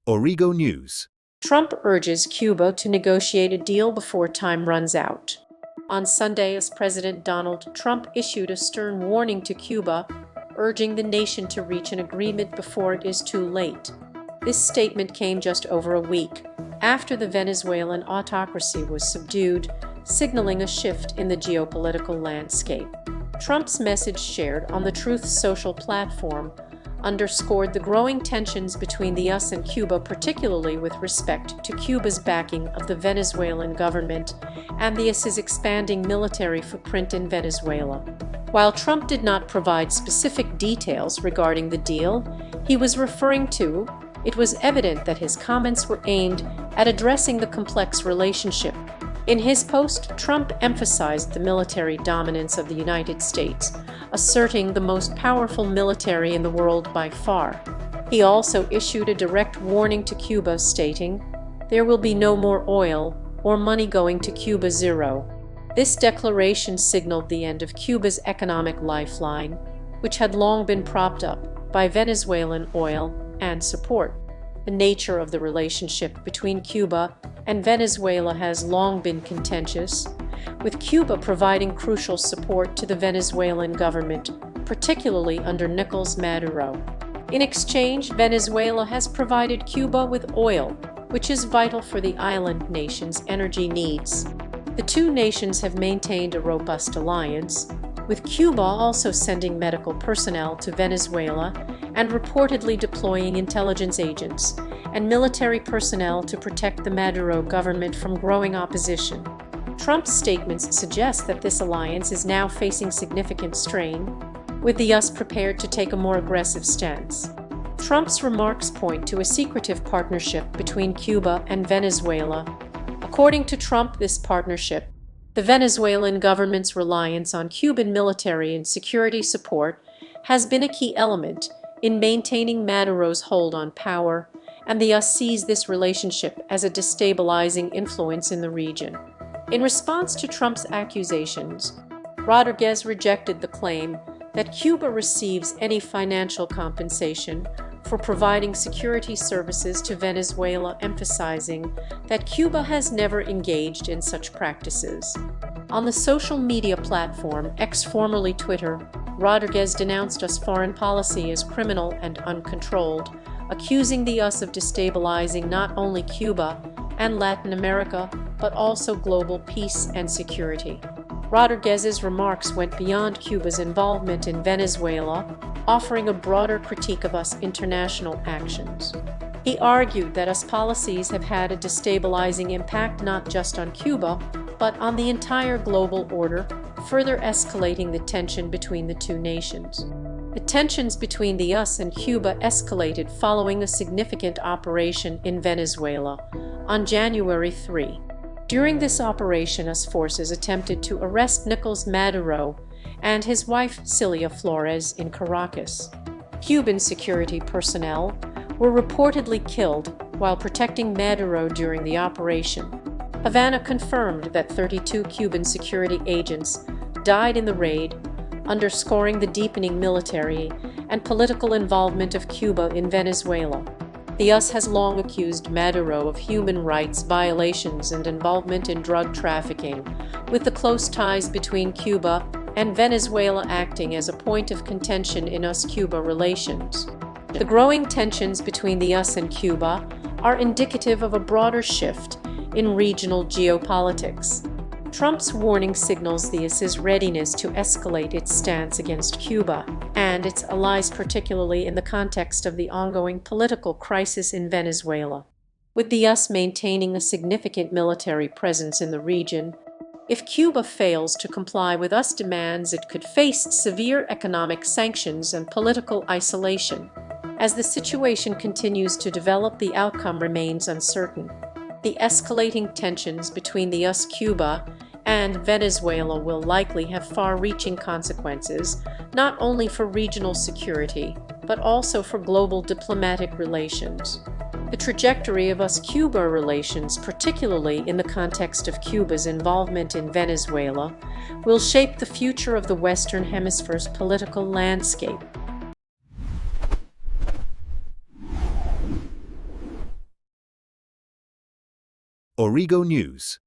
Origo News. Trump urges Cuba to negotiate a deal before time runs out. On Sunday, as President Donald Trump issued a stern warning to Cuba, urging the nation to reach an agreement before it is too late. This statement came just over a week after the Venezuelan autocracy was subdued, signaling a shift in the geopolitical landscape. Trump's message, shared on the Truth Social platform, underscored the growing tensions between the US and Cuba, particularly with respect to Cuba's backing of the Venezuelan government and the US's expanding military footprint in Venezuela. While Trump did not provide specific details regarding the deal he was referring to, it was evident that his comments were aimed at addressing the complex relationship. In his post, Trump emphasized the military dominance of the United States, asserting the most powerful military in the world by far. He also issued a direct warning to Cuba, stating, "There will be no more oil or money going to Cuba, zero." This declaration signaled the end of Cuba's economic lifeline, which had long been propped up by Venezuelan oil and support. The nature of the relationship between Cuba and Venezuela has long been contentious, with Cuba providing crucial support to the Venezuelan government, particularly under Nicolás Maduro. In exchange, Venezuela has provided Cuba with oil, which is vital for the island nation's energy needs. The two nations have maintained a robust alliance, with Cuba also sending medical personnel to Venezuela and reportedly deploying intelligence agents and military personnel to protect the Maduro government from growing opposition. Trump's statements suggest that this alliance is now facing significant strain, with the US prepared to take a more aggressive stance. Trump's remarks point to a secretive partnership between Cuba and Venezuela. According to Trump, this partnership, the Venezuelan government's reliance on Cuban military and security support, has been a key element in maintaining Maduro's hold on power, and the US sees this relationship as a destabilizing influence in the region. In response to Trump's accusations, Rodriguez rejected the claim that Cuba receives any financial compensation for providing security services to Venezuela, emphasizing that Cuba has never engaged in such practices. On the social media platform X, formerly Twitter, Rodriguez denounced US foreign policy as criminal and uncontrolled, accusing the US of destabilizing not only Cuba and Latin America, but also global peace and security. Rodriguez's remarks went beyond Cuba's involvement in Venezuela, offering a broader critique of US international actions. He argued that US policies have had a destabilizing impact not just on Cuba, but on the entire global order, further escalating the tension between the two nations. The tensions between the US and Cuba escalated following a significant operation in Venezuela on January 3. During this operation, US forces attempted to arrest Nicolás Maduro and his wife Cilia Flores in Caracas. Cuban security personnel were reportedly killed while protecting Maduro during the operation. Havana confirmed that 32 Cuban security agents died in the raid, underscoring the deepening military and political involvement of Cuba in Venezuela. The US has long accused Maduro of human rights violations and involvement in drug trafficking, with the close ties between Cuba and Venezuela acting as a point of contention in US-Cuba relations. The growing tensions between the US and Cuba are indicative of a broader shift in regional geopolitics. Trump's warning signals the US's readiness to escalate its stance against Cuba and its allies, particularly in the context of the ongoing political crisis in Venezuela. With the US maintaining a significant military presence in the region, if Cuba fails to comply with US demands, it could face severe economic sanctions and political isolation. As the situation continues to develop, the outcome remains uncertain. The escalating tensions between the US, Cuba, and Venezuela will likely have far-reaching consequences, not only for regional security, but also for global diplomatic relations. The trajectory of US-Cuba relations, particularly in the context of Cuba's involvement in Venezuela, will shape the future of the Western Hemisphere's political landscape. Origo News.